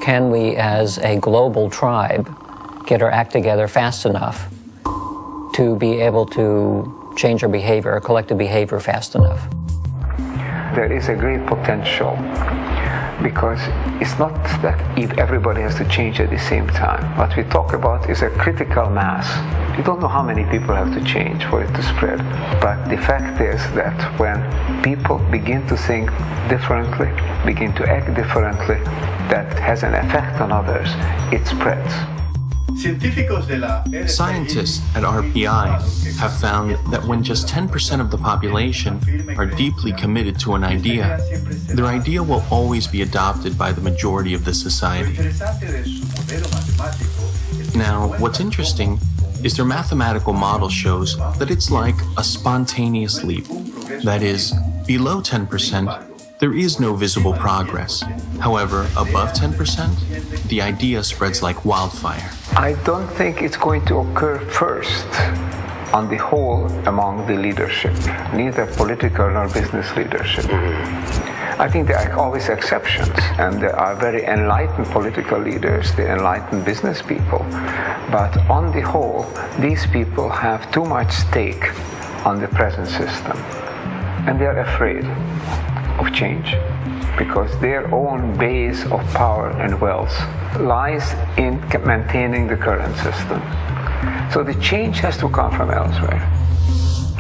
can we as a global tribe get our act together fast enough to be able to change our behavior, our collective behavior fast enough? There is a great potential, because it's not that if everybody has to change at the same time. What we talk about is a critical mass. You don't know how many people have to change for it to spread. But the fact is that when people begin to think differently, begin to act differently, that has an effect on others, it spreads. Scientists at RPI have found that when just 10% of the population are deeply committed to an idea, their idea will always be adopted by the majority of the society. Now, what's interesting is their mathematical model shows that it's like a spontaneous leap. That is, below 10%, there is no visible progress. However, above 10%, the idea spreads like wildfire. I don't think it's going to occur first on the whole among the leadership, neither political nor business leadership. I think there are always exceptions, and there are very enlightened political leaders, the enlightened business people. But on the whole, these people have too much stake on the present system, and they are afraid of change, because their own base of power and wealth lies in maintaining the current system. So the change has to come from elsewhere.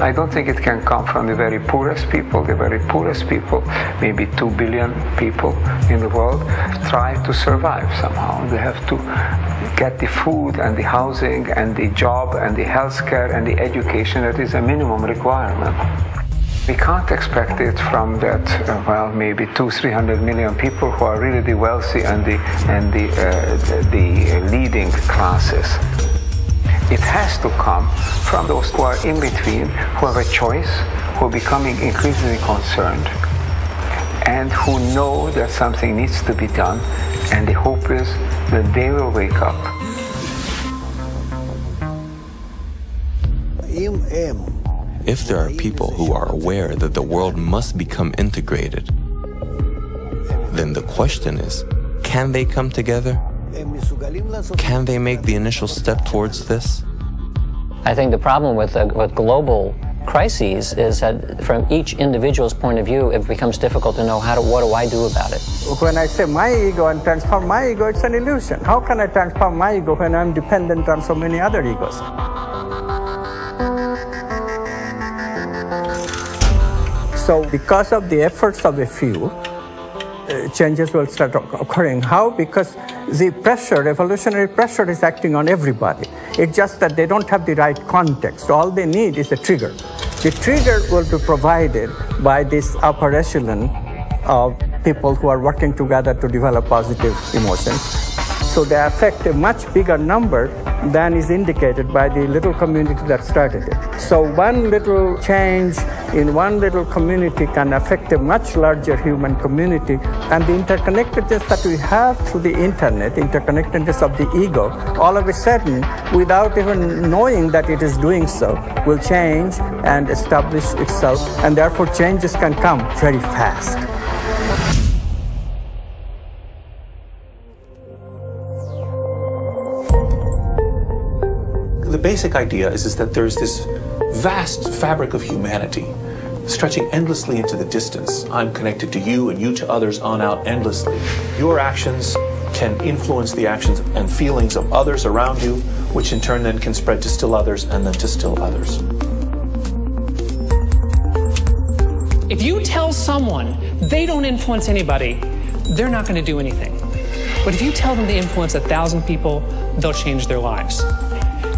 I don't think it can come from the very poorest people. The very poorest people, maybe 2 billion people in the world, try to survive somehow. They have to get the food and the housing and the job and the healthcare and the education that is a minimum requirement. We can't expect it from that, maybe 200-300 million people who are really the wealthy and the leading classes. It has to come from those who are in between, who have a choice, who are becoming increasingly concerned, and who know that something needs to be done, and the hope is that they will wake up. If there are people who are aware that the world must become integrated, then the question is, can they come together? Can they make the initial step towards this? I think the problem with global crises is that from each individual's point of view, it becomes difficult to know what do I do about it. When I say my ego and transform my ego, it's an illusion. How can I transform my ego when I'm dependent on so many other egos? So because of the efforts of a few, changes will start occurring. How? Because the pressure, evolutionary pressure, is acting on everybody. It's just that they don't have the right context. All they need is a trigger. The trigger will be provided by this upper echelon of people who are working together to develop positive emotions. So they affect a much bigger number than is indicated by the little community that started it. So one little change in one little community can affect a much larger human community, and the interconnectedness that we have through the internet, interconnectedness of the ego, all of a sudden, without even knowing that it is doing so, will change and establish itself, and therefore changes can come very fast. The basic idea is that there's this vast fabric of humanity stretching endlessly into the distance. I'm connected to you and you to others on out endlessly. Your actions can influence the actions and feelings of others around you, which in turn then can spread to still others and then to still others. If you tell someone they don't influence anybody, they're not going to do anything. But if you tell them they influence 1,000 people, they'll change their lives.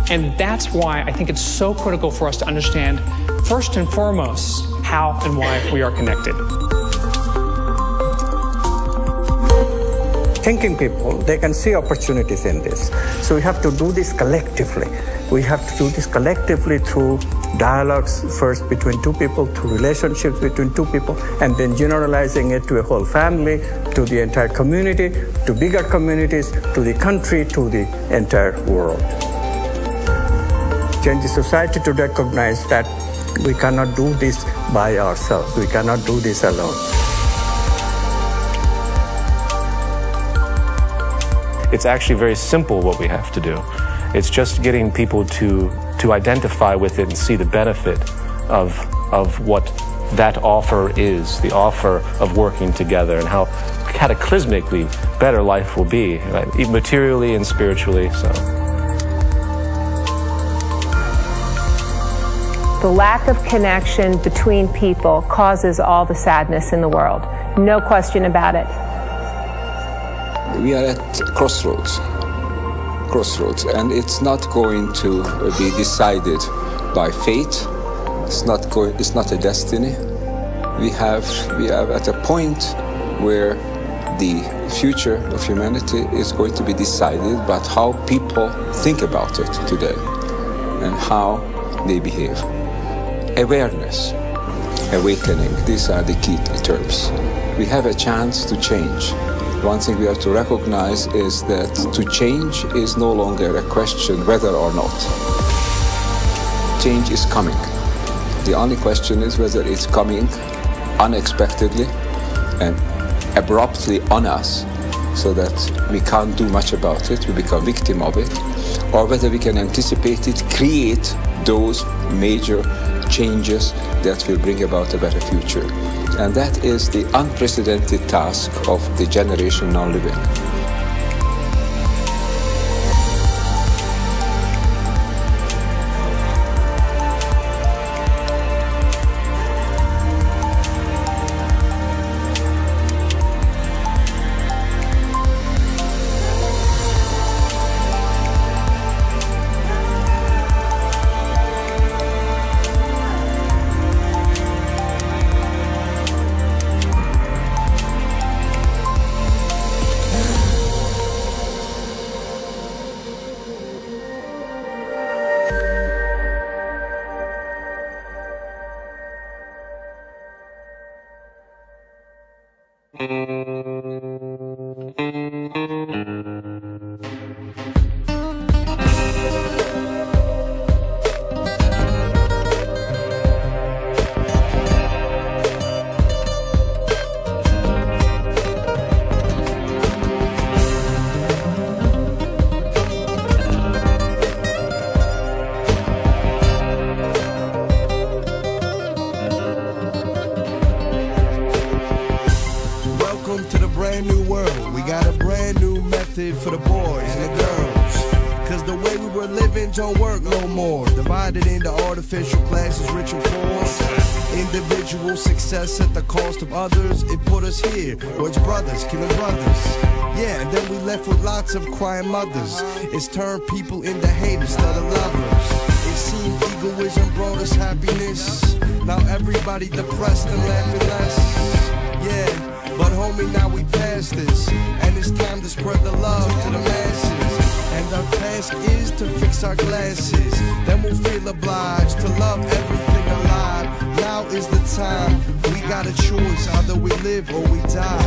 And that's why I think it's so critical for us to understand, first and foremost, how and why we are connected. Thinking people, they can see opportunities in this. So we have to do this collectively. We have to do this collectively through dialogues, first between two people, through relationships between two people, and then generalizing it to a whole family, to the entire community, to bigger communities, to the country, to the entire world. Change the society to recognize that we cannot do this by ourselves. We cannot do this alone. it's actually very simple what we have to do. It's just getting people to identify with it and see the benefit of what that offer is, the offer of working together, and how cataclysmically better life will be, right? Materially and spiritually. So. The lack of connection between people causes all the sadness in the world. No question about it. We are at Crossroads, and it's not going to be decided by fate. It's not a destiny. We are at a point where the future of humanity is going to be decided by how people think about it today and how they behave. Awareness, awakening, these are the key terms. We have a chance to change. One thing we have to recognize is that to change is no longer a question whether or not. Change is coming. The only question is whether it's coming unexpectedly and abruptly on us so that we can't do much about it, we become victim of it, or whether we can anticipate it, create those major changes that will bring about a better future. And that is the unprecedented task of the generation now living. For the boys and the girls, cause the way we were living don't work no more. Divided into artificial classes, rich and poor. Individual success at the cost of others. It put us here, where it's brothers killing brothers. Yeah, and then we left with lots of crying mothers. It's turned people into haters instead of lovers. It seemed egoism brought us happiness. Now everybody depressed and laughing less. Yeah. But homie, now we past this, and it's time to spread the love to the masses. And our task is to fix our glasses, then we'll feel obliged to love everything alive. Now is the time, we got a choice, either we live or we die.